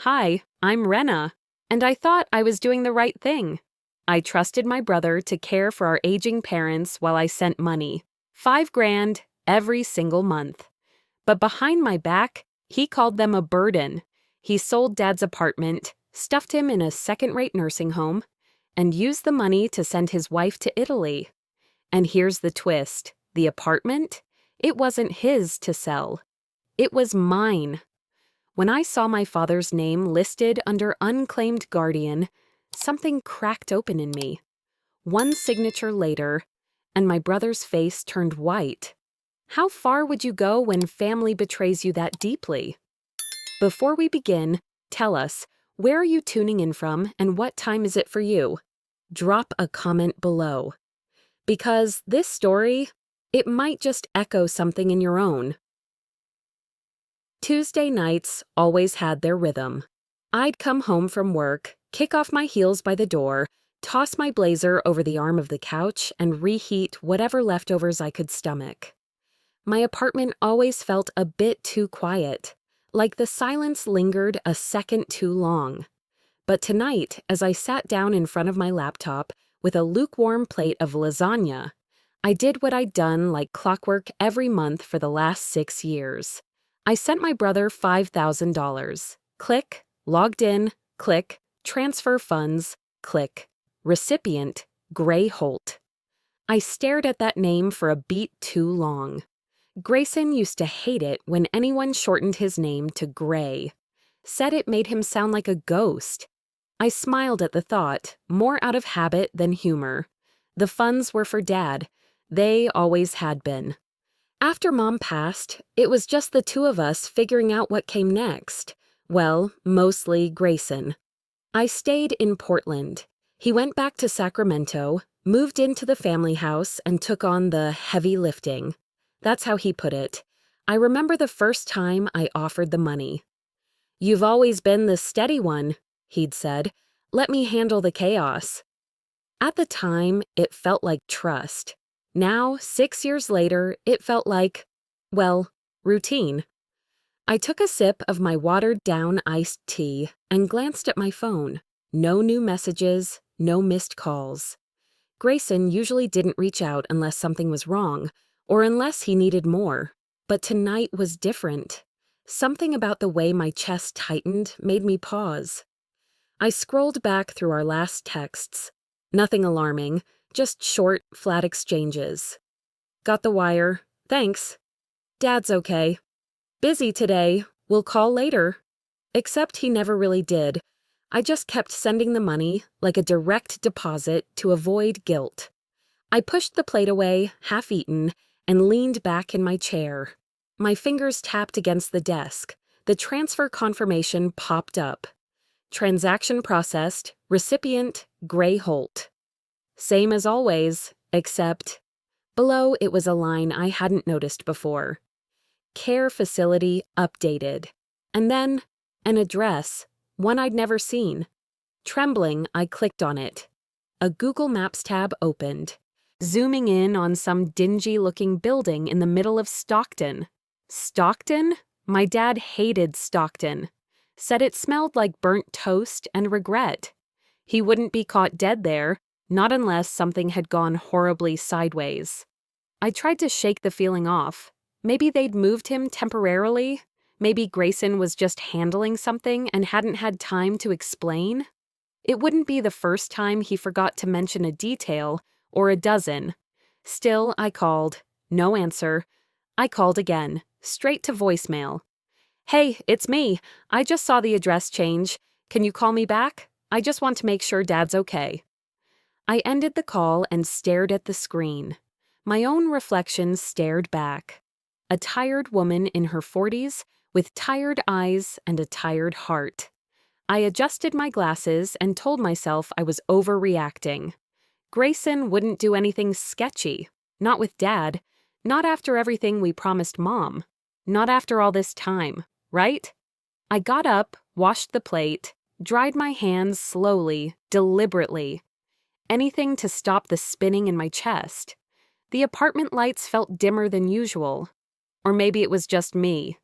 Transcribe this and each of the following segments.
Hi, I'm Rena, and I thought I was doing the right thing. I trusted my brother to care for our aging parents while I sent money, 5 grand every single month. But behind my back, he called them a burden. He sold Dad's apartment, stuffed him in a second-rate nursing home, and used the money to send his wife to Italy. And here's the twist: the apartment? It wasn't his to sell. It was mine. When I saw my father's name listed under unclaimed guardian, something cracked open in me. One signature later, and my brother's face turned white. How far would you go when family betrays you that deeply? Before we begin, tell us, where are you tuning in from and what time is it for you? Drop a comment below. Because this story, it might just echo something in your own. Tuesday nights always had their rhythm. I'd come home from work, kick off my heels by the door, toss my blazer over the arm of the couch, and reheat whatever leftovers I could stomach. My apartment always felt a bit too quiet, like the silence lingered a second too long. But tonight, as I sat down in front of my laptop with a lukewarm plate of lasagna, I did what I'd done like clockwork every month for the last 6 years. I sent my brother $5,000. Click, logged in, click, transfer funds, click, recipient, Gray Holt. I stared at that name for a beat too long. Grayson used to hate it when anyone shortened his name to Gray. Said it made him sound like a ghost. I smiled at the thought, more out of habit than humor. The funds were for Dad. They always had been. After Mom passed, it was just the two of us figuring out what came next. Well, mostly Grayson. I stayed in Portland. He went back to Sacramento, moved into the family house, and took on the heavy lifting. That's how he put it. I remember the first time I offered the money. "You've always been the steady one," he'd said. "Let me handle the chaos." At the time, it felt like trust. Now, 6 years later, it felt like, well, routine. I took a sip of my watered-down iced tea and glanced at my phone. No new messages, no missed calls. Grayson usually didn't reach out unless something was wrong, or unless he needed more. But tonight was different. Something about the way my chest tightened made me pause. I scrolled back through our last texts. Nothing alarming, just short, flat exchanges. "Got the wire. Thanks. Dad's okay. Busy today. We'll call later." Except he never really did. I just kept sending the money, like a direct deposit, to avoid guilt. I pushed the plate away, half-eaten, and leaned back in my chair. My fingers tapped against the desk. The transfer confirmation popped up. Transaction processed, recipient, Gray Holt. Same as always, except below it was a line I hadn't noticed before. Care facility updated. And then an address, one I'd never seen. Trembling, I clicked on it. A Google Maps tab opened, zooming in on some dingy-looking building in the middle of Stockton. Stockton? My dad hated Stockton. Said it smelled like burnt toast and regret. He wouldn't be caught dead there, not unless something had gone horribly sideways. I tried to shake the feeling off. Maybe they'd moved him temporarily. Maybe Grayson was just handling something and hadn't had time to explain. It wouldn't be the first time he forgot to mention a detail, or a dozen. Still, I called. No answer. I called again, straight to voicemail. "Hey, it's me. I just saw the address change. Can you call me back? I just want to make sure Dad's okay." I ended the call and stared at the screen. My own reflection stared back. A tired woman in her 40s with tired eyes and a tired heart. I adjusted my glasses and told myself I was overreacting. Grayson wouldn't do anything sketchy. Not with Dad. Not after everything we promised Mom. Not after all this time, right? I got up, washed the plate, dried my hands slowly, deliberately. Anything to stop the spinning in my chest. The apartment lights felt dimmer than usual. Or maybe it was just me.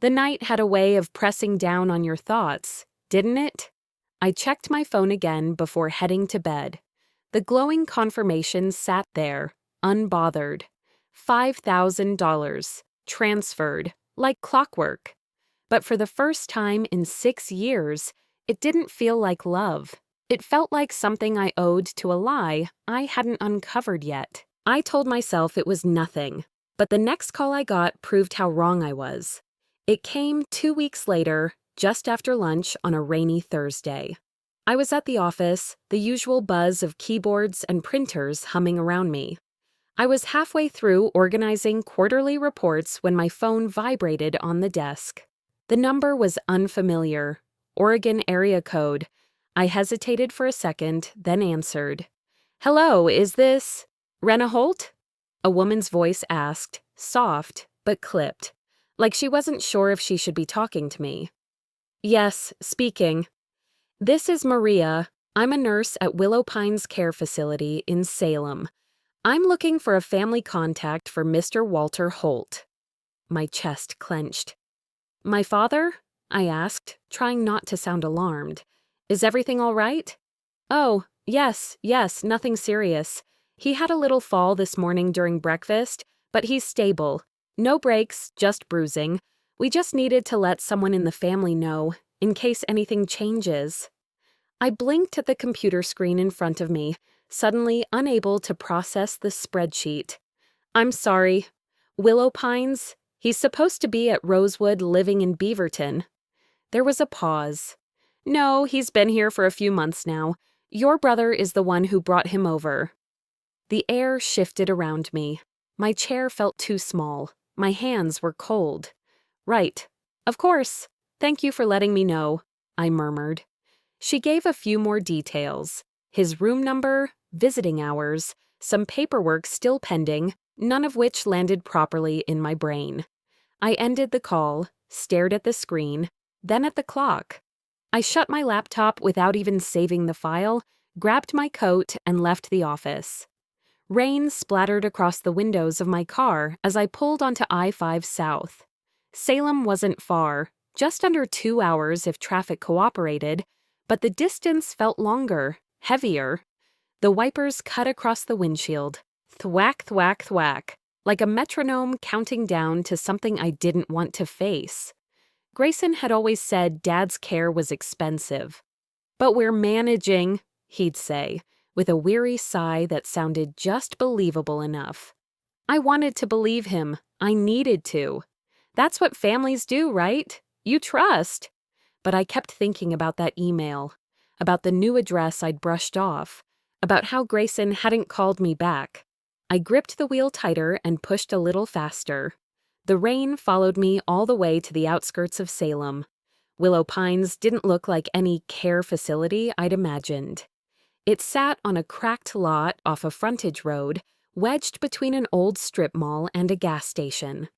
The night had a way of pressing down on your thoughts, didn't it? I checked my phone again before heading to bed. The glowing confirmation sat there, unbothered. $5,000, transferred, like clockwork. But for the first time in 6 years, it didn't feel like love. It felt like something I owed to a lie I hadn't uncovered yet. I told myself it was nothing, but the next call I got proved how wrong I was. It came 2 weeks later, just after lunch on a rainy Thursday. I was at the office, the usual buzz of keyboards and printers humming around me. I was halfway through organizing quarterly reports when my phone vibrated on the desk. The number was unfamiliar, Oregon area code. I hesitated for a second, then answered. "Hello, is this Rena Holt?" A woman's voice asked, soft but clipped, like she wasn't sure if she should be talking to me. "Yes, speaking. This is Maria. I'm a nurse at Willow Pines Care Facility in Salem. I'm looking for a family contact for Mr. Walter Holt." My chest clenched. "My father?" I asked, trying not to sound alarmed. "Is everything all right?" "Oh, yes, nothing serious. He had a little fall this morning during breakfast, but he's stable. No breaks, just bruising. We just needed to let someone in the family know, in case anything changes." I blinked at the computer screen in front of me, suddenly unable to process the spreadsheet. "I'm sorry. Willow Pines? He's supposed to be at Rosewood living in Beaverton." There was a pause. "No, he's been here for a few months now. Your brother is the one who brought him over." The air shifted around me. My chair felt too small. My hands were cold. "Right. Of course. Thank you for letting me know," I murmured. She gave a few more details. His room number, visiting hours, some paperwork still pending, none of which landed properly in my brain. I ended the call, stared at the screen, then at the clock. I shut my laptop without even saving the file, grabbed my coat, and left the office. Rain splattered across the windows of my car as I pulled onto I-5 South. Salem wasn't far, just under 2 hours if traffic cooperated, but the distance felt longer, heavier. The wipers cut across the windshield, thwack, thwack, thwack, like a metronome counting down to something I didn't want to face. Grayson had always said Dad's care was expensive. "But we're managing," he'd say, with a weary sigh that sounded just believable enough. I wanted to believe him. I needed to. That's what families do, right? You trust. But I kept thinking about that email, about the new address I'd brushed off, about how Grayson hadn't called me back. I gripped the wheel tighter and pushed a little faster. The rain followed me all the way to the outskirts of Salem. Willow Pines didn't look like any care facility I'd imagined. It sat on a cracked lot off a frontage road, wedged between an old strip mall and a gas station.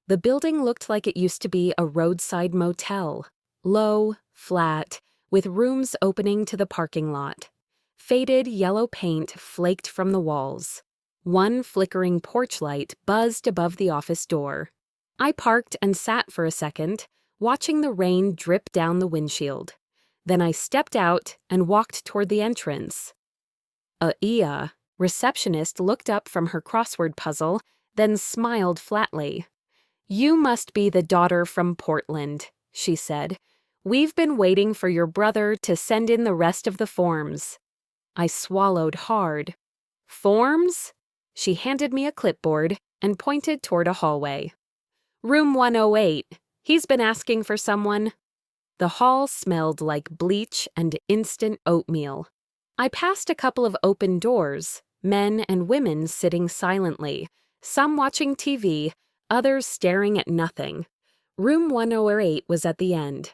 The building looked like it used to be a roadside motel, low, flat, with rooms opening to the parking lot. Faded yellow paint flaked from the walls. One flickering porch light buzzed above the office door. I parked and sat for a second, watching the rain drip down the windshield. Then I stepped out and walked toward the entrance. Ia, receptionist, looked up from her crossword puzzle, then smiled flatly. "You must be the daughter from Portland," she said. "We've been waiting for your brother to send in the rest of the forms." I swallowed hard. "Forms?" She handed me a clipboard and pointed toward a hallway. "Room 108. He's been asking for someone." The hall smelled like bleach and instant oatmeal. I passed a couple of open doors, men and women sitting silently, some watching TV, others staring at nothing. Room 108 was at the end.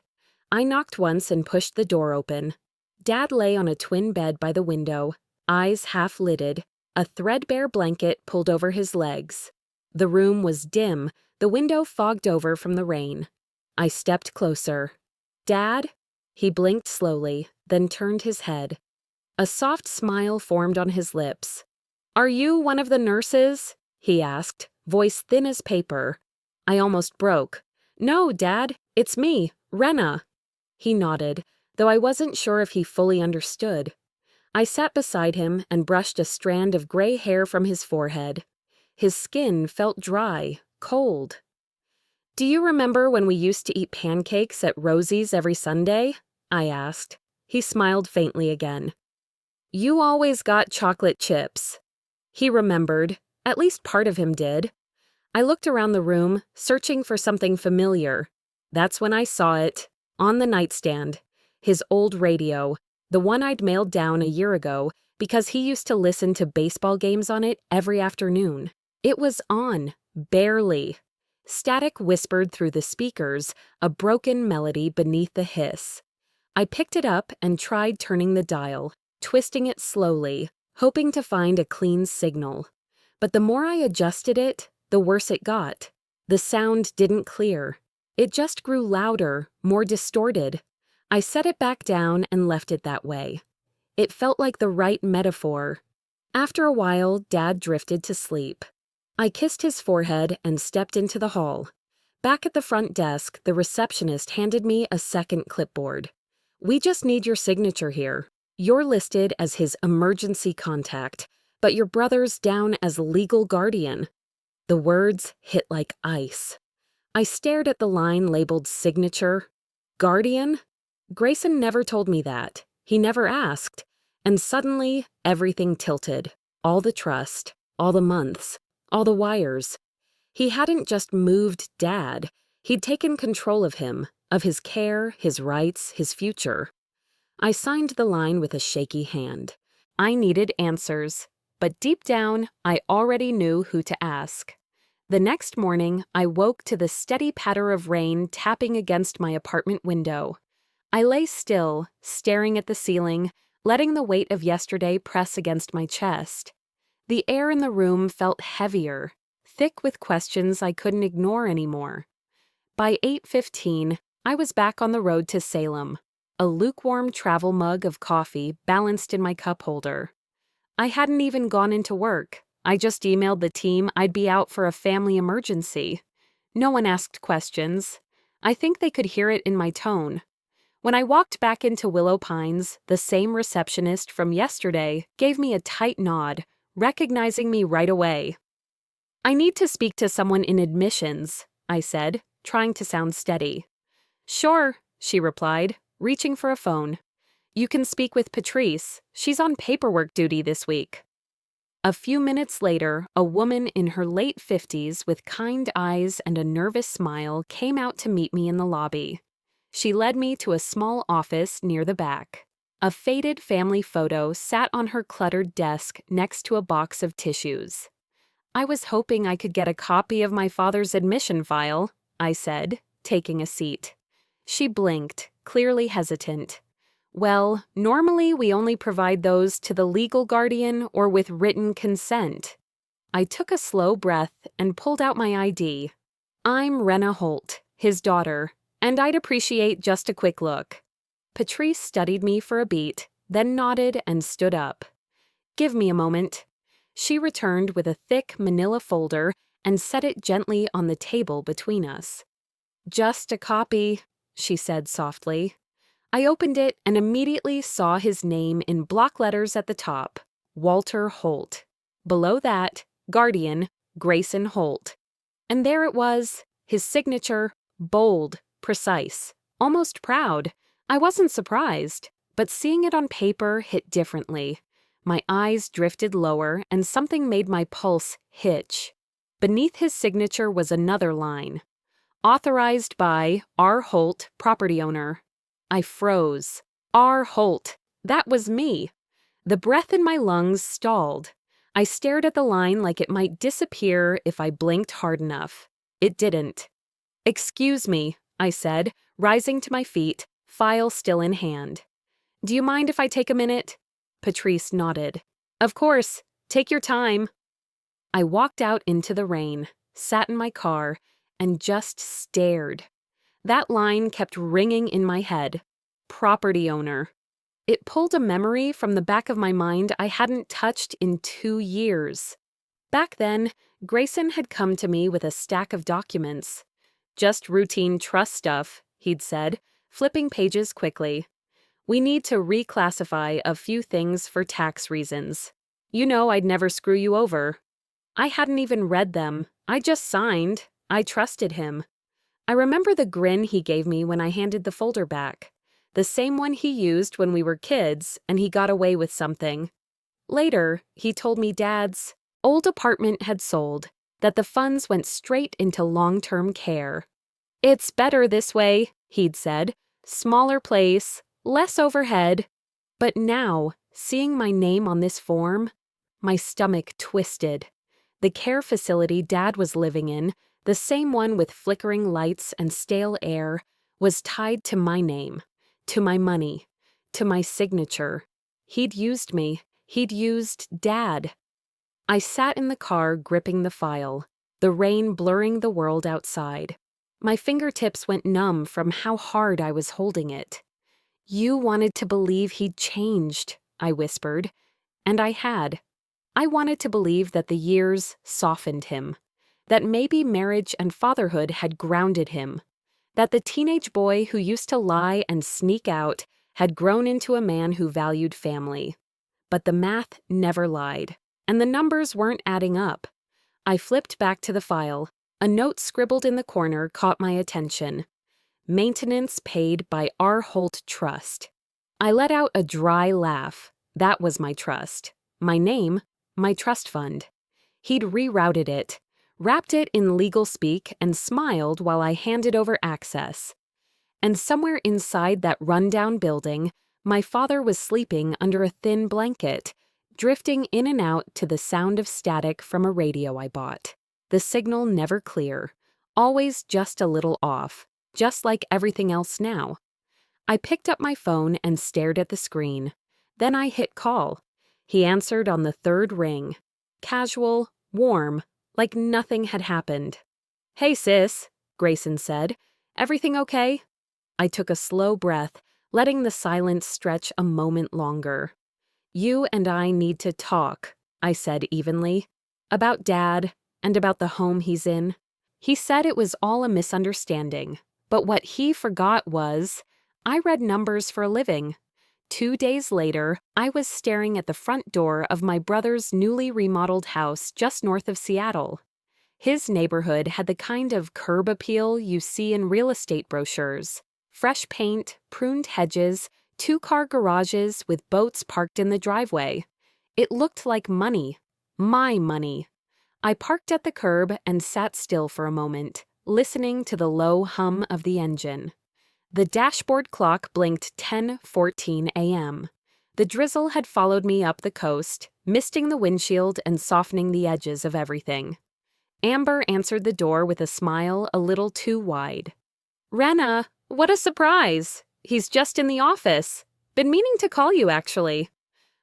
I knocked once and pushed the door open. Dad lay on a twin bed by the window, eyes half-lidded, a threadbare blanket pulled over his legs. The room was dim, the window fogged over from the rain. I stepped closer. "Dad?" He blinked slowly, then turned his head. A soft smile formed on his lips. "Are you one of the nurses?" he asked, voice thin as paper. I almost broke. "No, Dad, it's me, Rena." He nodded, though I wasn't sure if he fully understood. I sat beside him and brushed a strand of gray hair from his forehead. His skin felt dry, cold. "Do you remember when we used to eat pancakes at Rosie's every Sunday?" I asked. He smiled faintly again. "You always got chocolate chips." He remembered. At least part of him did. I looked around the room, searching for something familiar. That's when I saw it, on the nightstand. His old radio, the one I'd mailed down a year ago because he used to listen to baseball games on it every afternoon. It was on, barely. Static whispered through the speakers, a broken melody beneath the hiss. I picked it up and tried turning the dial, twisting it slowly, hoping to find a clean signal. But the more I adjusted it, the worse it got. The sound didn't clear. It just grew louder, more distorted. I set it back down and left it that way. It felt like the right metaphor. After a while, Dad drifted to sleep. I kissed his forehead and stepped into the hall. Back at the front desk, the receptionist handed me a second clipboard. "We just need your signature here. You're listed as his emergency contact, but your brother's down as legal guardian." The words hit like ice. I stared at the line labeled signature. Guardian? Grayson never told me that. He never asked. And suddenly, everything tilted. All the trust, all the months, all the wires. He hadn't just moved Dad. He'd taken control of him, of his care, his rights, his future. I signed the line with a shaky hand. I needed answers, but deep down, I already knew who to ask. The next morning, I woke to the steady patter of rain tapping against my apartment window. I lay still, staring at the ceiling, letting the weight of yesterday press against my chest. The air in the room felt heavier, thick with questions I couldn't ignore anymore. By 8:15, I was back on the road to Salem, a lukewarm travel mug of coffee balanced in my cup holder. I hadn't even gone into work. I just emailed the team I'd be out for a family emergency. No one asked questions. I think they could hear it in my tone. When I walked back into Willow Pines, the same receptionist from yesterday gave me a tight nod, recognizing me right away. "I need to speak to someone in admissions," I said, trying to sound steady. "Sure," she replied, reaching for a phone. "You can speak with Patrice. She's on paperwork duty this week." A few minutes later, a woman in her late 50s with kind eyes and a nervous smile came out to meet me in the lobby. She led me to a small office near the back. A faded family photo sat on her cluttered desk next to a box of tissues. "I was hoping I could get a copy of my father's admission file," I said, taking a seat. She blinked, clearly hesitant. "Well, normally we only provide those to the legal guardian or with written consent." I took a slow breath and pulled out my ID. "I'm Rena Holt, his daughter, and I'd appreciate just a quick look." Patrice studied me for a beat, then nodded and stood up. "Give me a moment." She returned with a thick manila folder and set it gently on the table between us. "Just a copy," she said softly. I opened it and immediately saw his name in block letters at the top, Walter Holt. Below that, Guardian, Grayson Holt. And there it was, his signature, bold, precise, almost proud. I wasn't surprised, but seeing it on paper hit differently. My eyes drifted lower and something made my pulse hitch. Beneath his signature was another line. Authorized by R. Holt, property owner. I froze. R. Holt. That was me. The breath in my lungs stalled. I stared at the line like it might disappear if I blinked hard enough. It didn't. "Excuse me," I said, rising to my feet, file still in hand. "Do you mind if I take a minute?" Patrice nodded. "Of course. Take your time." I walked out into the rain, sat in my car, and just stared. That line kept ringing in my head. Property owner. It pulled a memory from the back of my mind I hadn't touched in 2 years. Back then, Grayson had come to me with a stack of documents. "Just routine trust stuff," he'd said, flipping pages quickly. We need to reclassify a few things for tax reasons. You know I'd never screw you over. I hadn't even read them. I just signed. I trusted him. I remember the grin he gave me when I handed the folder back. The same one he used when we were kids and he got away with something. Later, he told me Dad's old apartment had sold, that the funds went straight into long-term care. It's better this way, he'd said. Smaller place, less overhead. But now, seeing my name on this form, my stomach twisted. The care facility Dad was living in, the same one with flickering lights and stale air, was tied to my name, to my money, to my signature. He'd used me. He'd used Dad. I sat in the car gripping the file, the rain blurring the world outside. My fingertips went numb from how hard I was holding it. You wanted to believe he'd changed, I whispered, and I had. I wanted to believe that the years softened him, that maybe marriage and fatherhood had grounded him, that the teenage boy who used to lie and sneak out had grown into a man who valued family. But the math never lied, and the numbers weren't adding up. I flipped back to the file. A note scribbled in the corner caught my attention. Maintenance paid by R. Holt Trust. I let out a dry laugh. That was my trust. My name, my trust fund. He'd rerouted it, wrapped it in legal speak, and smiled while I handed over access. And somewhere inside that rundown building, my father was sleeping under a thin blanket, drifting in and out to the sound of static from a radio I bought. The signal never clear, always just a little off, just like everything else now. I picked up my phone and stared at the screen. Then I hit call. He answered on the third ring. Casual, warm, like nothing had happened. "Hey, sis," Grayson said. "Everything okay?" I took a slow breath, letting the silence stretch a moment longer. "You and I need to talk," I said evenly, "about Dad and about the home he's in." He said it was all a misunderstanding, but what he forgot was, I read numbers for a living. 2 days later, I was staring at the front door of my brother's newly remodeled house just north of Seattle. His neighborhood had the kind of curb appeal you see in real estate brochures. Fresh paint, pruned hedges, 2-car garages with boats parked in the driveway. It looked like money. My money. I parked at the curb and sat still for a moment, listening to the low hum of the engine. The dashboard clock blinked 10:14 a.m. The drizzle had followed me up the coast, misting the windshield and softening the edges of everything. Amber answered the door with a smile a little too wide. "Rena, what a surprise! He's just in the office. Been meaning to call you, actually."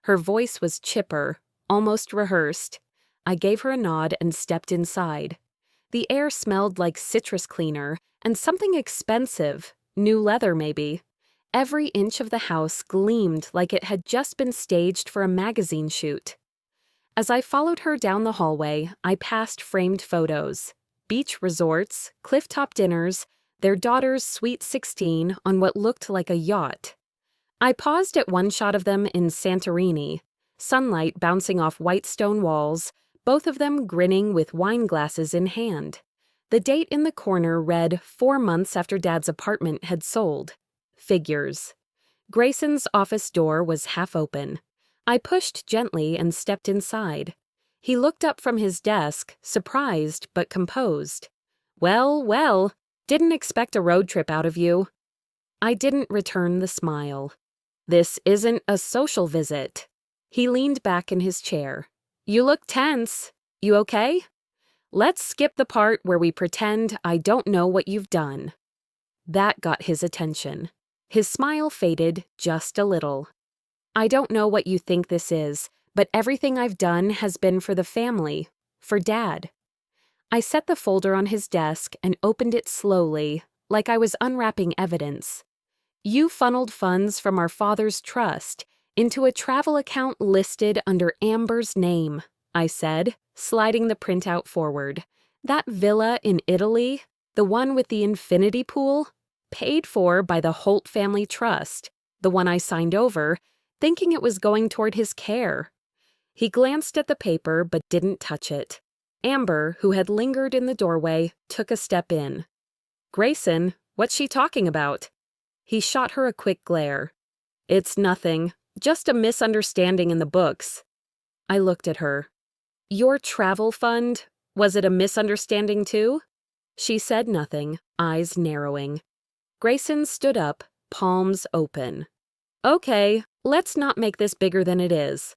Her voice was chipper, almost rehearsed. I gave her a nod and stepped inside. The air smelled like citrus cleaner and something expensive, new leather maybe. Every inch of the house gleamed like it had just been staged for a magazine shoot. As I followed her down the hallway, I passed framed photos. Beach resorts, clifftop dinners, their daughter's sweet 16 on what looked like a yacht. I paused at one shot of them in Santorini, sunlight bouncing off white stone walls, both of them grinning with wine glasses in hand. The date in the corner read 4 months after Dad's apartment had sold. Figures. Grayson's office door was half open. I pushed gently and stepped inside. He looked up from his desk, surprised but composed. "Well, well, didn't expect a road trip out of you." I didn't return the smile. "This isn't a social visit." He leaned back in his chair. "You look tense. You okay? Let's skip the part where we pretend I don't know what you've done." That got his attention. His smile faded just a little. "I don't know what you think this is, but everything I've done has been for the family, for Dad." I set the folder on his desk and opened it slowly, like I was unwrapping evidence. "You funneled funds from our father's trust into a travel account listed under Amber's name," I said, sliding the printout forward. "That villa in Italy, the one with the infinity pool, paid for by the Holt Family Trust, the one I signed over, thinking it was going toward his care. He glanced at the paper but didn't touch it. Amber, who had lingered in the doorway, took a step in. "Grayson, what's she talking about?" He shot her a quick glare. "It's nothing, just a misunderstanding in the books." I looked at her. "Your travel fund, was it a misunderstanding too?" She said nothing, eyes narrowing. Grayson stood up, palms open. "Okay, let's not make this bigger than it is."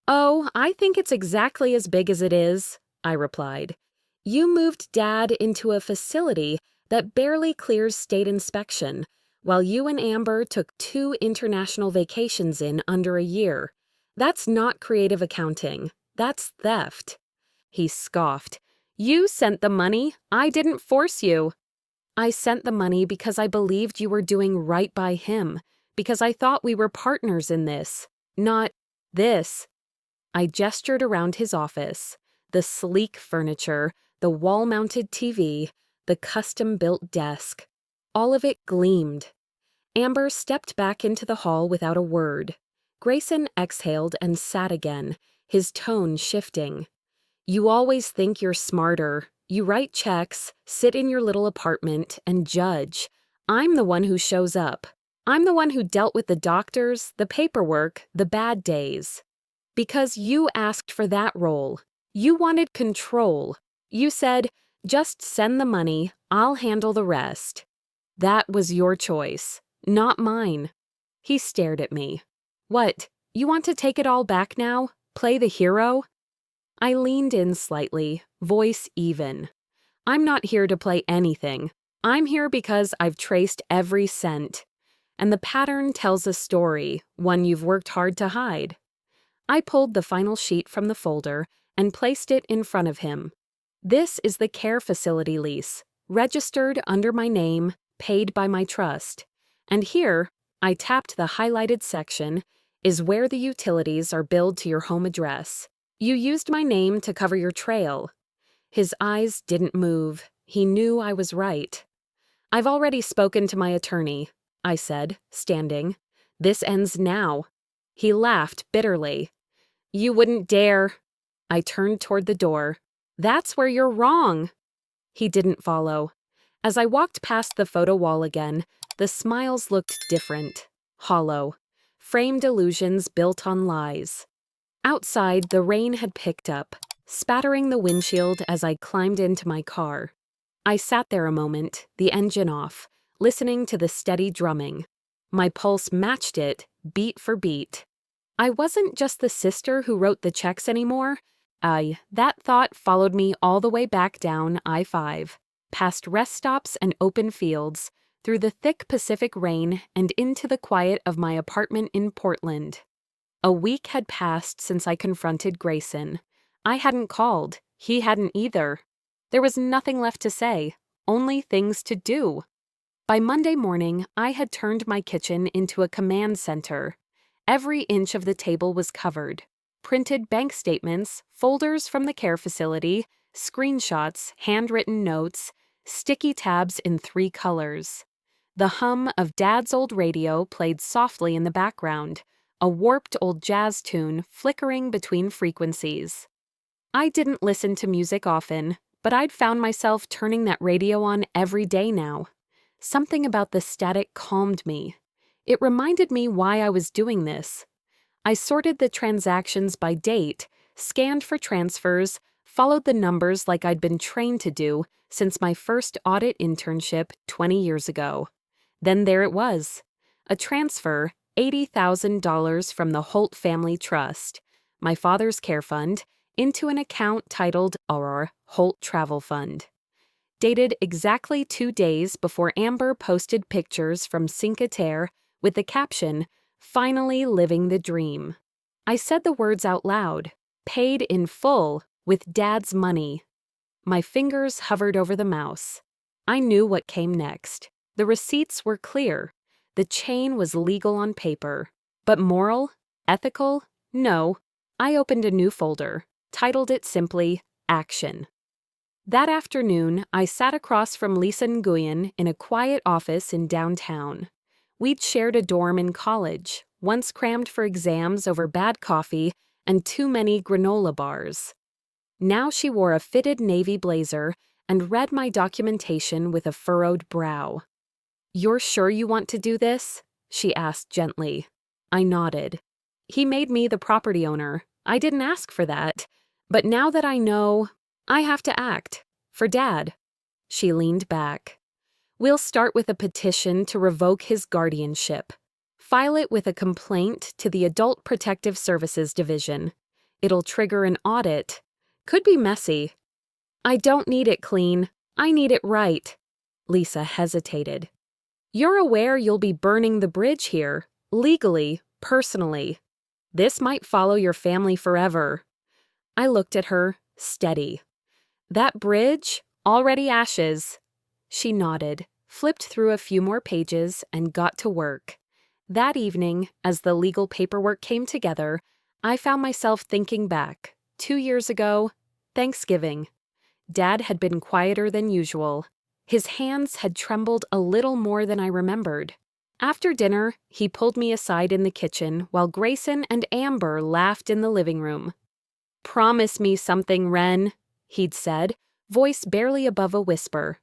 "Oh, I think it's exactly as big as it is," I replied. "You moved Dad into a facility that barely clears state inspection, while you and Amber took 2 international vacations in under a year. That's not creative accounting. That's theft." He scoffed. "You sent the money. I didn't force you." "I sent the money because I believed you were doing right by him, because I thought we were partners in this, not this." I gestured around his office. The sleek furniture, the wall-mounted TV, the custom-built desk. All of it gleamed. Amber stepped back into the hall without a word. Grayson exhaled and sat again, his tone shifting. "You always think you're smarter. You write checks, sit in your little apartment, and judge. I'm the one who shows up. I'm the one who dealt with the doctors, the paperwork, the bad days. Because you asked for that role. You wanted control. You said, 'Just send the money, I'll handle the rest.' That was your choice, not mine." He stared at me. "What, you want to take it all back now? Play the hero?" I leaned in slightly, voice even. "I'm not here to play anything. I'm here because I've traced every cent. And the pattern tells a story, one you've worked hard to hide." I pulled the final sheet from the folder and placed it in front of him. "This is the care facility lease, registered under my name, paid by my trust. And here," I tapped the highlighted section, "is where the utilities are billed to your home address. You used my name to cover your trail." His eyes didn't move. He knew I was right. "I've already spoken to my attorney," I said, standing. "This ends now." He laughed bitterly. "You wouldn't dare." I turned toward the door. "That's where you're wrong." He didn't follow. As I walked past the photo wall again, the smiles looked different, hollow, framed illusions built on lies. Outside, the rain had picked up, spattering the windshield as I climbed into my car. I sat there a moment, the engine off, listening to the steady drumming. My pulse matched it, beat for beat. I wasn't just the sister who wrote the checks anymore. That thought followed me all the way back down I-5, past rest stops and open fields, through the thick Pacific rain and into the quiet of my apartment in Portland. A week had passed since I confronted Grayson. I hadn't called. He hadn't either. There was nothing left to say, only things to do. By Monday morning, I had turned my kitchen into a command center. Every inch of the table was covered. Printed bank statements, folders from the care facility, screenshots, handwritten notes, sticky tabs in 3 colors. The hum of Dad's old radio played softly in the background, a warped old jazz tune flickering between frequencies. I didn't listen to music often, but I'd found myself turning that radio on every day now. Something about the static calmed me. It reminded me why I was doing this. I sorted the transactions by date, scanned for transfers, followed the numbers like I'd been trained to do since my first audit internship 20 years ago. Then there it was. A transfer, $80,000 from the Holt Family Trust, my father's care fund, into an account titled our Holt Travel Fund. Dated exactly 2 days before Amber posted pictures from Cinque Terre with the caption, "Finally living the dream." I said the words out loud, "Paid in full, with Dad's money." My fingers hovered over the mouse. I knew what came next. The receipts were clear. The chain was legal on paper. But moral? Ethical? No. I opened a new folder, titled it simply, Action. That afternoon, I sat across from Lisa Nguyen in a quiet office in downtown. We'd shared a dorm in college, once crammed for exams over bad coffee and too many granola bars. Now she wore a fitted navy blazer and read my documentation with a furrowed brow. "You're sure you want to do this?" she asked gently. I nodded. "He made me the property owner. I didn't ask for that. But now that I know, I have to act. For Dad." She leaned back. "We'll start with a petition to revoke his guardianship. File it with a complaint to the Adult Protective Services Division. It'll trigger an audit. Could be messy." "I don't need it clean. I need it right." Lisa hesitated. "You're aware you'll be burning the bridge here, legally, personally. This might follow your family forever." I looked at her, steady. "That bridge? Already ashes." She nodded, flipped through a few more pages, and got to work. That evening, as the legal paperwork came together, I found myself thinking back. 2 years ago, Thanksgiving. Dad had been quieter than usual. His hands had trembled a little more than I remembered. After dinner, he pulled me aside in the kitchen while Grayson and Amber laughed in the living room. "Promise me something, Wren," he'd said, voice barely above a whisper.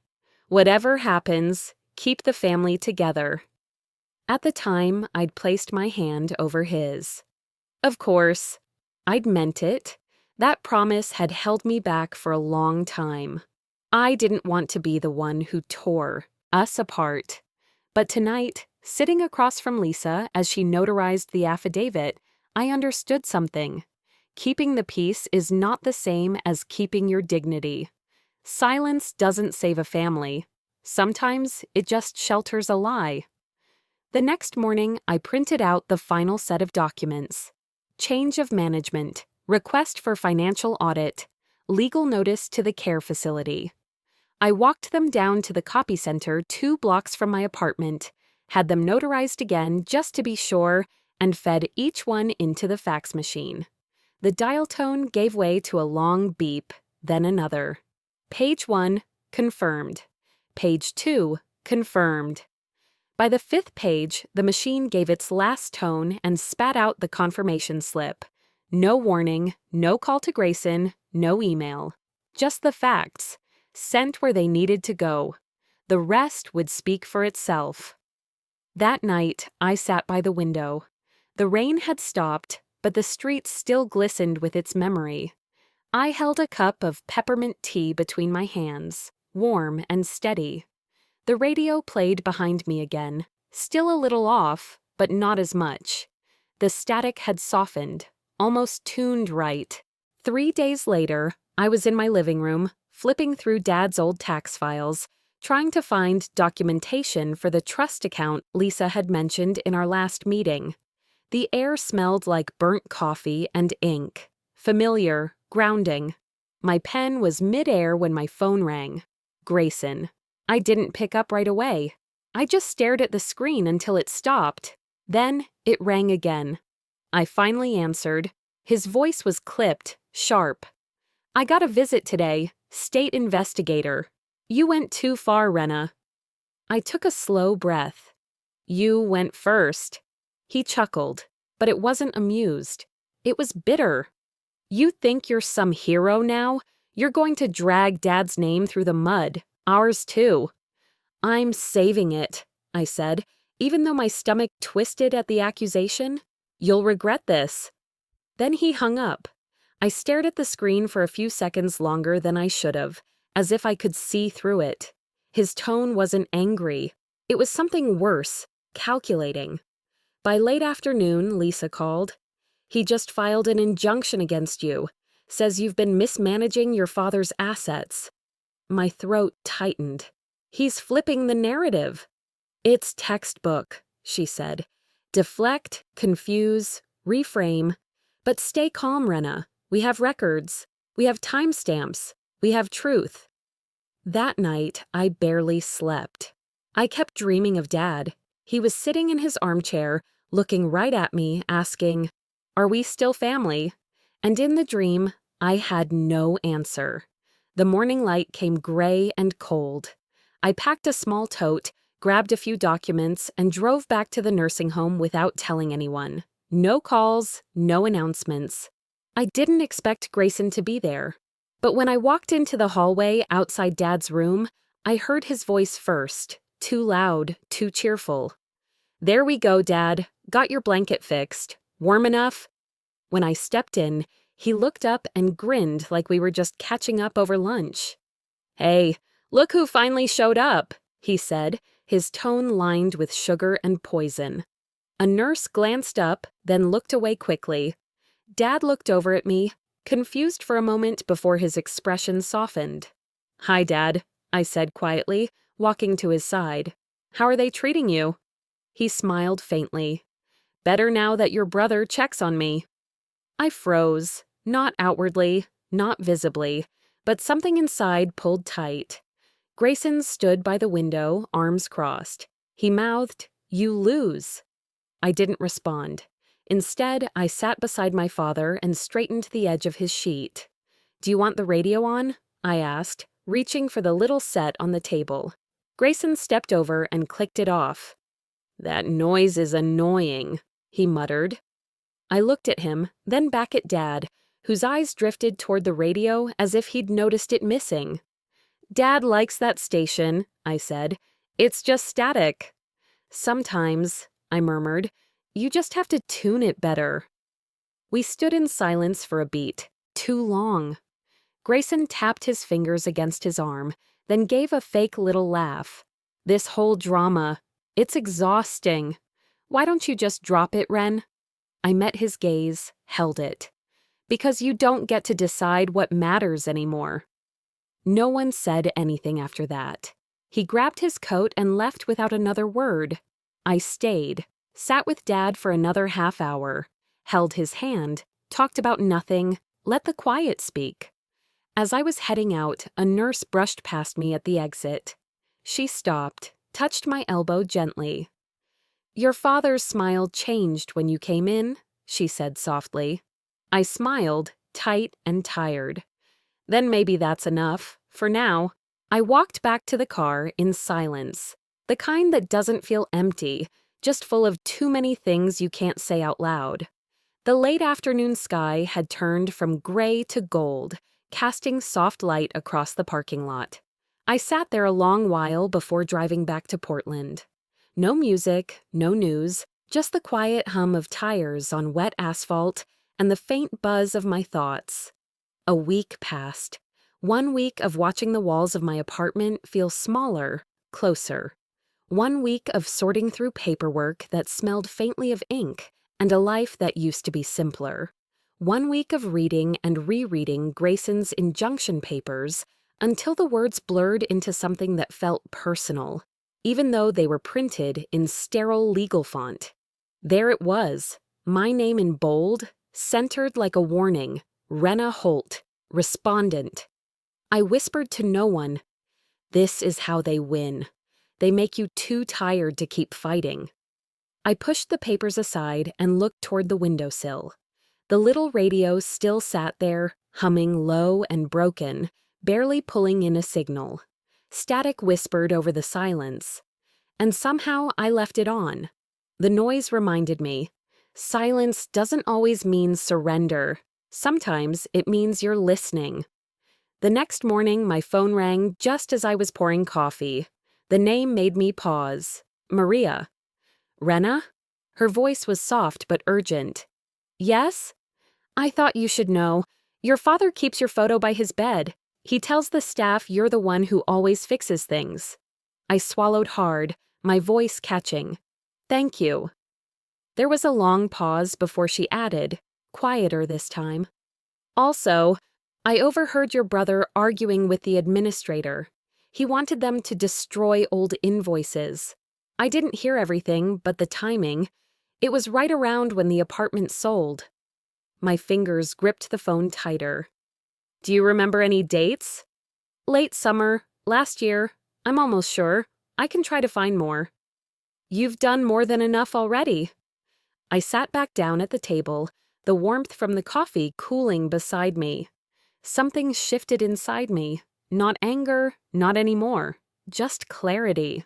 "Whatever happens, keep the family together." At the time, I'd placed my hand over his. Of course, I'd meant it. That promise had held me back for a long time. I didn't want to be the one who tore us apart. But tonight, sitting across from Lisa as she notarized the affidavit, I understood something. Keeping the peace is not the same as keeping your dignity. Silence doesn't save a family. Sometimes it just shelters a lie. The next morning, I printed out the final set of documents. Change of management, request for financial audit, legal notice to the care facility. I walked them down to the copy center 2 blocks from my apartment, had them notarized again just to be sure, and fed each one into the fax machine. The dial tone gave way to a long beep, then another. Page 1, confirmed. Page 2, confirmed. By the 5th page, the machine gave its last tone and spat out the confirmation slip. No warning, no call to Grayson, no email. Just the facts, sent where they needed to go. The rest would speak for itself. That night, I sat by the window. The rain had stopped, but the streets still glistened with its memory. I held a cup of peppermint tea between my hands, warm and steady. The radio played behind me again, still a little off, but not as much. The static had softened, almost tuned right. 3 days later, I was in my living room, flipping through Dad's old tax files, trying to find documentation for the trust account Lisa had mentioned in our last meeting. The air smelled like burnt coffee and ink. Familiar, grounding. My pen was mid-air when my phone rang. Grayson. I didn't pick up right away. I just stared at the screen until it stopped. Then it rang again. I finally answered. His voice was clipped, sharp. "I got a visit today. State investigator. You went too far, Renna." I took a slow breath. "You went first." He chuckled, but it wasn't amused. It was bitter. "You think you're some hero now? You're going to drag Dad's name through the mud. Ours too." "I'm saving it," I said, even though my stomach twisted at the accusation. "You'll regret this." Then he hung up. I stared at the screen for a few seconds longer than I should have, as if I could see through it. His tone wasn't angry. It was something worse, calculating. By late afternoon, Lisa called. "He just filed an injunction against you. Says you've been mismanaging your father's assets." My throat tightened. "He's flipping the narrative." "It's textbook," she said. "Deflect, confuse, reframe. But stay calm, Renna. We have records. We have timestamps. We have truth." That night, I barely slept. I kept dreaming of Dad. He was sitting in his armchair, looking right at me, asking, "Are we still family?" And in the dream, I had no answer. The morning light came gray and cold. I packed a small tote, grabbed a few documents, and drove back to the nursing home without telling anyone. No calls, no announcements. I didn't expect Grayson to be there. But when I walked into the hallway outside Dad's room, I heard his voice first, too loud, too cheerful. "There we go, Dad. Got your blanket fixed. Warm enough?" When I stepped in, he looked up and grinned like we were just catching up over lunch. "Hey, look who finally showed up," he said, his tone lined with sugar and poison. A nurse glanced up, then looked away quickly. Dad looked over at me, confused for a moment before his expression softened. "Hi, Dad," I said quietly, walking to his side. "How are they treating you?" He smiled faintly. "Better now that your brother checks on me." I froze, not outwardly, not visibly, but something inside pulled tight. Grayson stood by the window, arms crossed. He mouthed, "You lose." I didn't respond. Instead, I sat beside my father and straightened the edge of his sheet. "Do you want the radio on?" I asked, reaching for the little set on the table. Grayson stepped over and clicked it off. "That noise is annoying," he muttered. I looked at him, then back at Dad, whose eyes drifted toward the radio as if he'd noticed it missing. "Dad likes that station," I said. "It's just static." "Sometimes," I murmured, "you just have to tune it better." We stood in silence for a beat, too long. Grayson tapped his fingers against his arm, then gave a fake little laugh. "This whole drama, it's exhausting. Why don't you just drop it, Ren?" I met his gaze, held it. "Because you don't get to decide what matters anymore." No one said anything after that. He grabbed his coat and left without another word. I stayed, sat with Dad for another half hour, held his hand, talked about nothing, let the quiet speak. As I was heading out, a nurse brushed past me at the exit. She stopped, touched my elbow gently. "Your father's smile changed when you came in," she said softly. I smiled, tight and tired. "Then maybe that's enough, for now." I walked back to the car in silence, the kind that doesn't feel empty, just full of too many things you can't say out loud. The late afternoon sky had turned from gray to gold, casting soft light across the parking lot. I sat there a long while before driving back to Portland. No music, no news, just the quiet hum of tires on wet asphalt and the faint buzz of my thoughts. A week passed. 1 week of watching the walls of my apartment feel smaller, closer. 1 week of sorting through paperwork that smelled faintly of ink and a life that used to be simpler. 1 week of reading and rereading Grayson's injunction papers until the words blurred into something that felt personal, even though they were printed in sterile legal font. There it was, my name in bold, centered like a warning, Rena Holt, respondent. I whispered to no one, "This is how they win. They make you too tired to keep fighting." I pushed the papers aside and looked toward the windowsill. The little radio still sat there, humming low and broken, barely pulling in a signal. Static whispered over the silence. And somehow I left it on. The noise reminded me, silence doesn't always mean surrender. Sometimes it means you're listening. The next morning, my phone rang just as I was pouring coffee. The name made me pause. Maria. "Rena?" Her voice was soft but urgent. "Yes?" "I thought you should know. Your father keeps your photo by his bed. He tells the staff you're the one who always fixes things." I swallowed hard, my voice catching. "Thank you." There was a long pause before she added, quieter this time. "Also, I overheard your brother arguing with the administrator. He wanted them to destroy old invoices. I didn't hear everything, but the timing. It was right around when the apartment sold." My fingers gripped the phone tighter. "Do you remember any dates?" "Late summer, last year. I'm almost sure. I can try to find more." "You've done more than enough already." I sat back down at the table, the warmth from the coffee cooling beside me. Something shifted inside me. Not anger, not anymore. Just clarity.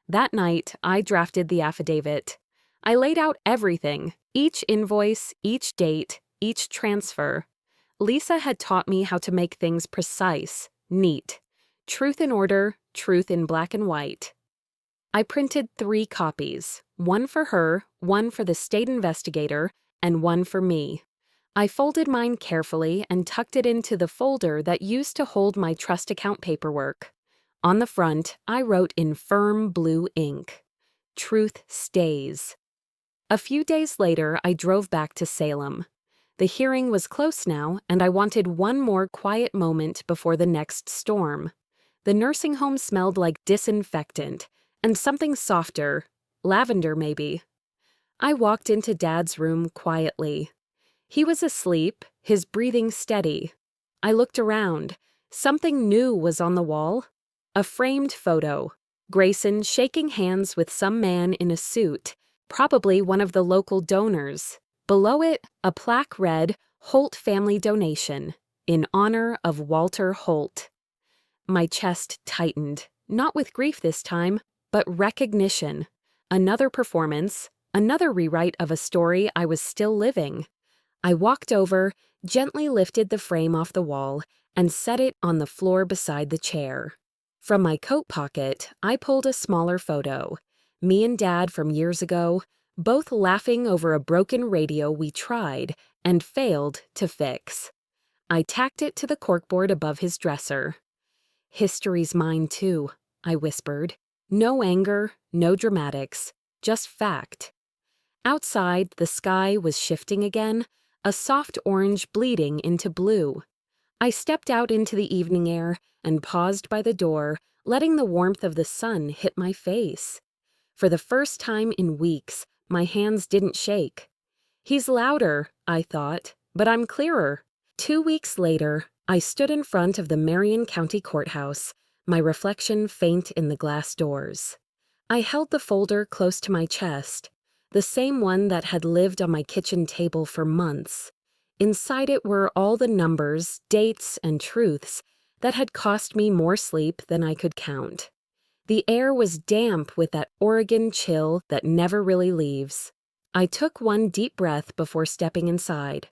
That night, I drafted the affidavit. I laid out everything, each invoice, each date, each transfer. Lisa had taught me how to make things precise, neat. Truth in order, truth in black and white. I printed 3 copies, one for her, one for the state investigator, and one for me. I folded mine carefully and tucked it into the folder that used to hold my trust account paperwork. On the front, I wrote in firm blue ink, "Truth stays." A few days later, I drove back to Salem. The hearing was close now, and I wanted one more quiet moment before the next storm. The nursing home smelled like disinfectant, and something softer, lavender maybe. I walked into Dad's room quietly. He was asleep, his breathing steady. I looked around. Something new was on the wall. A framed photo. Grayson shaking hands with some man in a suit, probably one of the local donors. Below it, a plaque read, "Holt Family Donation, in honor of Walter Holt." My chest tightened, not with grief this time, but recognition. Another performance, another rewrite of a story I was still living. I walked over, gently lifted the frame off the wall, and set it on the floor beside the chair. From my coat pocket, I pulled a smaller photo. Me and Dad from years ago, both laughing over a broken radio we tried and failed to fix. I tacked it to the corkboard above his dresser. "History's mine too," I whispered. No anger, no dramatics, just fact. Outside, the sky was shifting again, a soft orange bleeding into blue. I stepped out into the evening air and paused by the door, letting the warmth of the sun hit my face. For the first time in weeks, my hands didn't shake. He's louder, I thought, but I'm clearer. 2 weeks later, I stood in front of the Marion County Courthouse, my reflection faint in the glass doors. I held the folder close to my chest, the same one that had lived on my kitchen table for months. Inside it were all the numbers, dates, and truths that had cost me more sleep than I could count. The air was damp with that Oregon chill that never really leaves. I took one deep breath before stepping inside.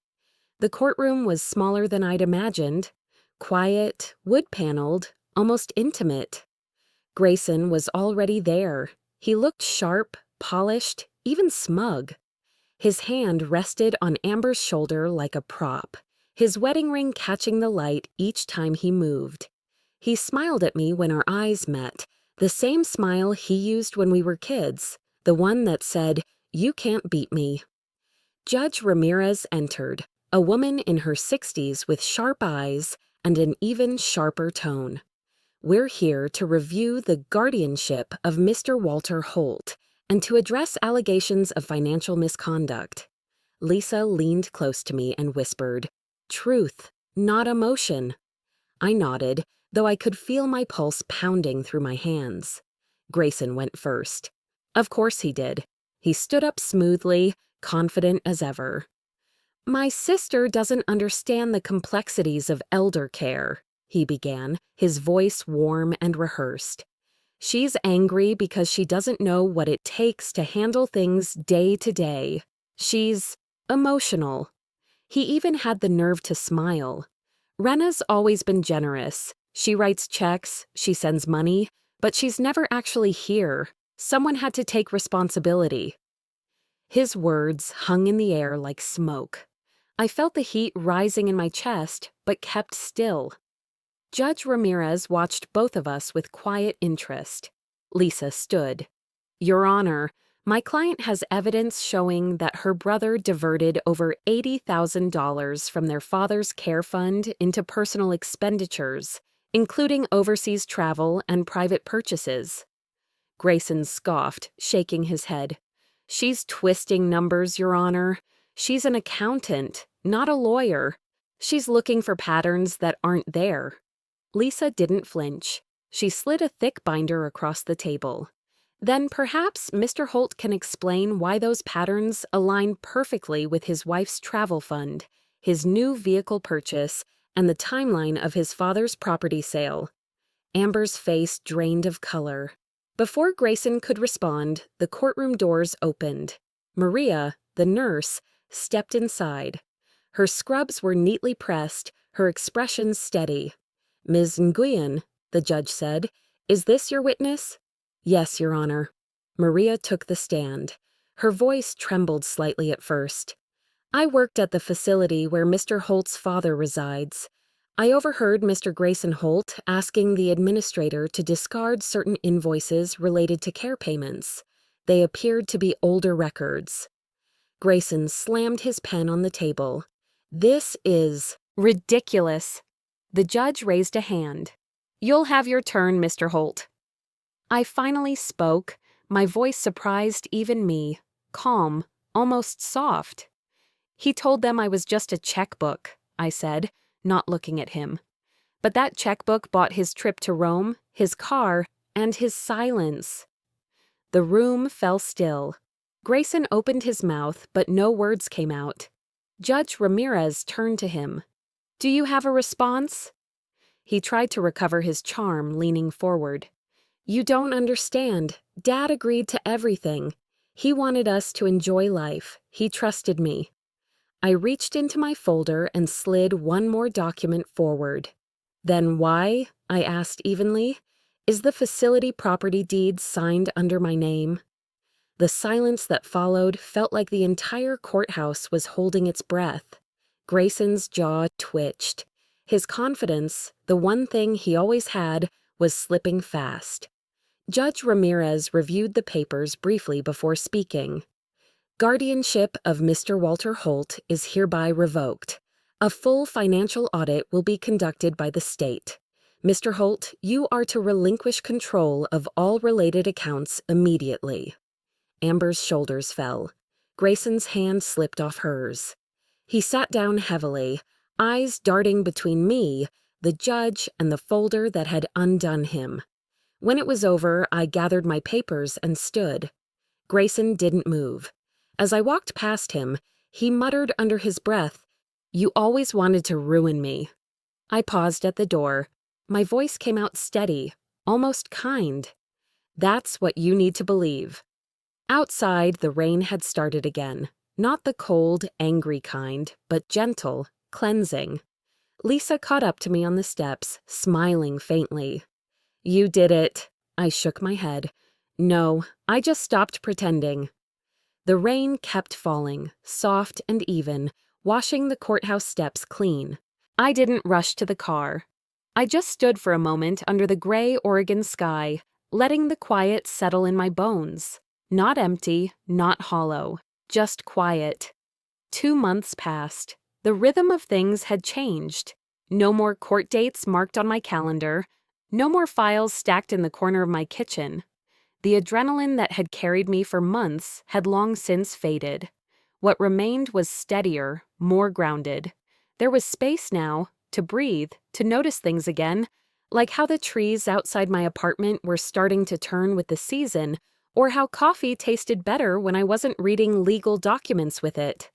The courtroom was smaller than I'd imagined. Quiet, wood-paneled, almost intimate. Grayson was already there. He looked sharp, polished, even smug. His hand rested on Amber's shoulder like a prop, his wedding ring catching the light each time he moved. He smiled at me when our eyes met, the same smile he used when we were kids, the one that said, "You can't beat me." Judge Ramirez entered, a woman in her 60s with sharp eyes and an even sharper tone. "We're here to review the guardianship of Mr. Walter Holt and to address allegations of financial misconduct." Lisa leaned close to me and whispered, "Truth, not emotion." I nodded, though I could feel my pulse pounding through my hands. Grayson went first. Of course he did. He stood up smoothly, confident as ever. "My sister doesn't understand the complexities of elder care," he began, his voice warm and rehearsed. "She's angry because she doesn't know what it takes to handle things day to day. She's emotional." He even had the nerve to smile. "Rena's always been generous. She writes checks, she sends money, but she's never actually here. Someone had to take responsibility." His words hung in the air like smoke. I felt the heat rising in my chest, but kept still. Judge Ramirez watched both of us with quiet interest. Lisa stood. "Your Honor, my client has evidence showing that her brother diverted over $80,000 from their father's care fund into personal expenditures, including overseas travel and private purchases." Grayson scoffed, shaking his head. "She's twisting numbers, Your Honor. She's an accountant, not a lawyer. She's looking for patterns that aren't there." Lisa didn't flinch. She slid a thick binder across the table. "Then perhaps Mr. Holt can explain why those patterns align perfectly with his wife's travel fund, his new vehicle purchase, and the timeline of his father's property sale." Amber's face drained of color. Before Grayson could respond, the courtroom doors opened. Maria, the nurse, stepped inside. Her scrubs were neatly pressed, her expression steady. "Ms. Nguyen," the judge said, "is this your witness?" "Yes, Your Honor." Maria took the stand. Her voice trembled slightly at first. "I worked at the facility where Mr. Holt's father resides. I overheard Mr. Grayson Holt asking the administrator to discard certain invoices related to care payments. They appeared to be older records." Grayson slammed his pen on the table. "This is ridiculous." The judge raised a hand. "You'll have your turn, Mr. Holt." I finally spoke. My voice surprised even me. Calm, almost soft. "He told them I was just a checkbook," I said, not looking at him. "But that checkbook bought his trip to Rome, his car, and his silence." The room fell still. Grayson opened his mouth, but no words came out. Judge Ramirez turned to him. "Do you have a response?" He tried to recover his charm, leaning forward. "You don't understand. Dad agreed to everything. He wanted us to enjoy life. He trusted me." I reached into my folder and slid one more document forward. "Then why," I asked evenly, "is the facility property deed signed under my name?" The silence that followed felt like the entire courthouse was holding its breath. Grayson's jaw twitched. His confidence, the one thing he always had, was slipping fast. Judge Ramirez reviewed the papers briefly before speaking. "Guardianship of Mr. Walter Holt is hereby revoked. A full financial audit will be conducted by the state. Mr. Holt, you are to relinquish control of all related accounts immediately." Amber's shoulders fell. Grayson's hand slipped off hers. He sat down heavily, eyes darting between me, the judge, and the folder that had undone him. When it was over, I gathered my papers and stood. Grayson didn't move. As I walked past him, he muttered under his breath, "You always wanted to ruin me." I paused at the door. My voice came out steady, almost kind. "That's what you need to believe." Outside, the rain had started again. Not the cold, angry kind, but gentle, cleansing. Lisa caught up to me on the steps, smiling faintly. "You did it." I shook my head. "No, I just stopped pretending." The rain kept falling, soft and even, washing the courthouse steps clean. I didn't rush to the car. I just stood for a moment under the gray Oregon sky, letting the quiet settle in my bones. Not empty, not hollow, just quiet. 2 months passed. The rhythm of things had changed. No more court dates marked on my calendar. No more files stacked in the corner of my kitchen. The adrenaline that had carried me for months had long since faded. What remained was steadier, more grounded. There was space now, to breathe, to notice things again, like how the trees outside my apartment were starting to turn with the season, or how coffee tasted better when I wasn't reading legal documents with it.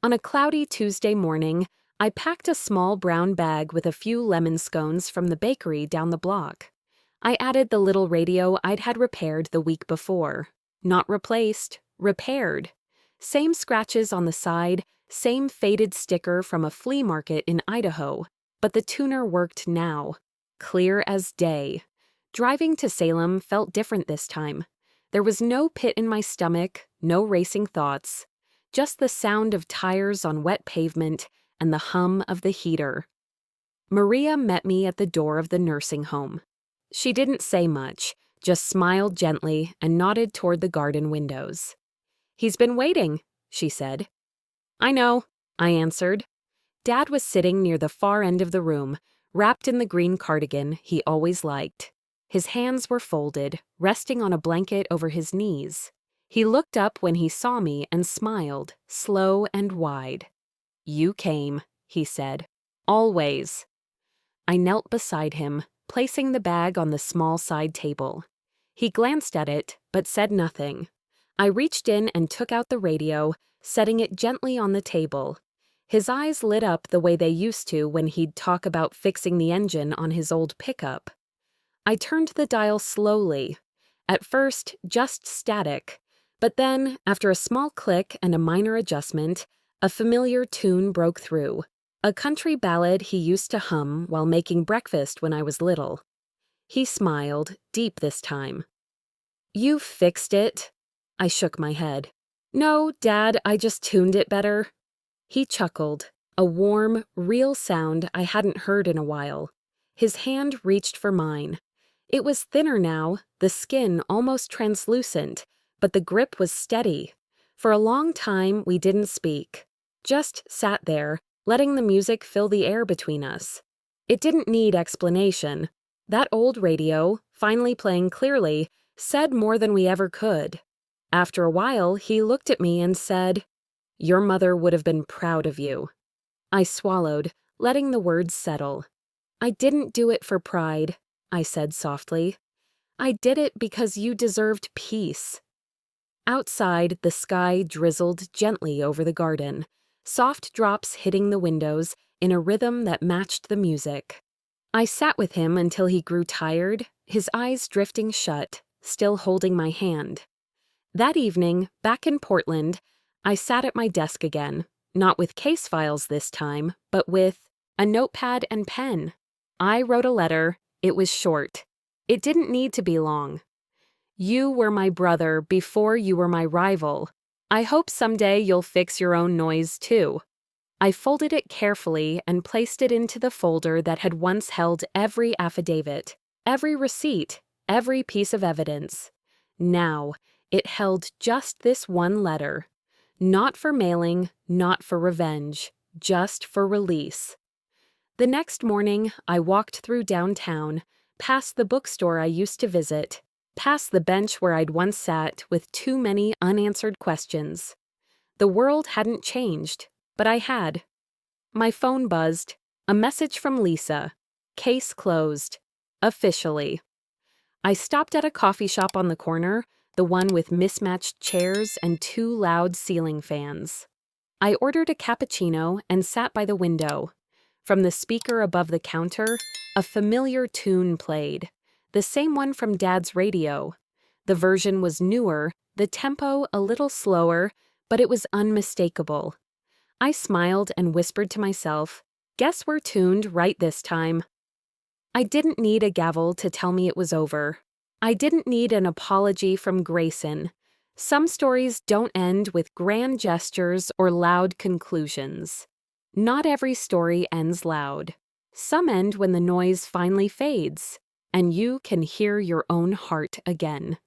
On a cloudy Tuesday morning, I packed a small brown bag with a few lemon scones from the bakery down the block. I added the little radio I'd had repaired the week before. Not replaced, repaired. Same scratches on the side, same faded sticker from a flea market in Idaho, but the tuner worked now. Clear as day. Driving to Salem felt different this time. There was no pit in my stomach, no racing thoughts. Just the sound of tires on wet pavement and the hum of the heater. Maria met me at the door of the nursing home. She didn't say much, just smiled gently and nodded toward the garden windows. "He's been waiting," she said. "I know," I answered. Dad was sitting near the far end of the room, wrapped in the green cardigan he always liked. His hands were folded, resting on a blanket over his knees. He looked up when he saw me and smiled, slow and wide. "You came," he said. "Always." I knelt beside him, placing the bag on the small side table. He glanced at it, but said nothing. I reached in and took out the radio, setting it gently on the table. His eyes lit up the way they used to when he'd talk about fixing the engine on his old pickup. I turned the dial slowly. At first, just static. But then, after a small click and a minor adjustment, a familiar tune broke through. A country ballad he used to hum while making breakfast when I was little. He smiled, deep this time. "You fixed it." I shook my head. "No, Dad, I just tuned it better." He chuckled, a warm, real sound I hadn't heard in a while. His hand reached for mine. It was thinner now, the skin almost translucent, but the grip was steady. For a long time, we didn't speak. Just sat there, letting the music fill the air between us. It didn't need explanation. That old radio, finally playing clearly, said more than we ever could. After a while, he looked at me and said, "Your mother would have been proud of you." I swallowed, letting the words settle. "I didn't do it for pride," I said softly. "I did it because you deserved peace." Outside, the sky drizzled gently over the garden, soft drops hitting the windows in a rhythm that matched the music. I sat with him until he grew tired, his eyes drifting shut, still holding my hand. That evening, back in Portland, I sat at my desk again, not with case files this time, but with a notepad and pen. I wrote a letter. It was short. It didn't need to be long. "You were my brother before you were my rival. I hope someday you'll fix your own noise too." I folded it carefully and placed it into the folder that had once held every affidavit, every receipt, every piece of evidence. Now, it held just this one letter. Not for mailing, not for revenge, just for release. The next morning, I walked through downtown, past the bookstore I used to visit, past the bench where I'd once sat with too many unanswered questions. The world hadn't changed, but I had. My phone buzzed. A message from Lisa. Case closed. Officially. I stopped at a coffee shop on the corner, the one with mismatched chairs and 2 loud ceiling fans. I ordered a cappuccino and sat by the window. From the speaker above the counter, a familiar tune played, the same one from Dad's radio. The version was newer, the tempo a little slower, but it was unmistakable. I smiled and whispered to myself, "Guess we're tuned right this time." I didn't need a gavel to tell me it was over. I didn't need an apology from Grayson. Some stories don't end with grand gestures or loud conclusions. Not every story ends loud. Some end when the noise finally fades, and you can hear your own heart again.